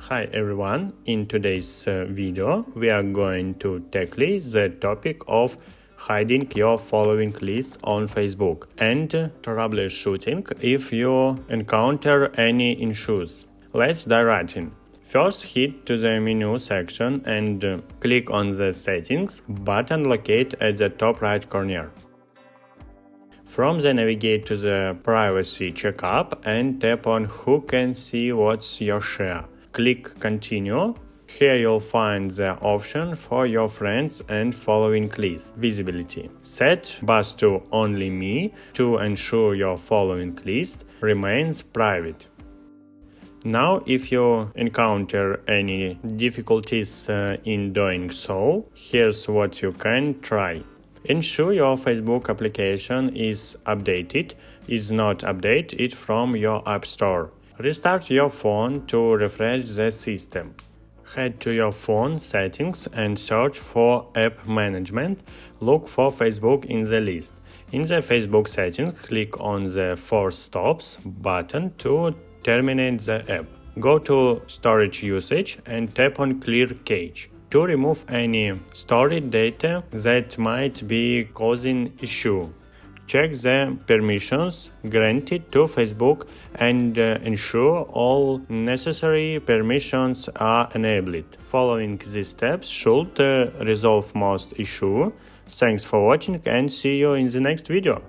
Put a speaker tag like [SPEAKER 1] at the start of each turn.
[SPEAKER 1] Hi everyone, in today's video we are going to tackle the topic of hiding your following list on Facebook and troubleshooting if you encounter any issues. Let's dive right in. First, head to the menu section and click on the Settings button located at the top right corner. From there, navigate to the Privacy Checkup and tap on Who can see what's your share. Click Continue. Here you'll find the option for your friends and following list visibility. Set Bus to Only Me to ensure your following list remains private. Now, if you encounter any difficulties in doing so, here's what you can try. Ensure your Facebook application is updated. Is not updated from your App Store. Restart your phone to refresh the system. Head to your phone settings and search for App Management. Look for Facebook in the list. In the Facebook settings, click on the Force Stops button to terminate the app. Go to Storage Usage and tap on Clear Cache to remove any stored data that might be causing issue. Check the permissions granted to Facebook and ensure all necessary permissions are enabled. Following these steps should resolve most issues. Thanks for watching and see you in the next video.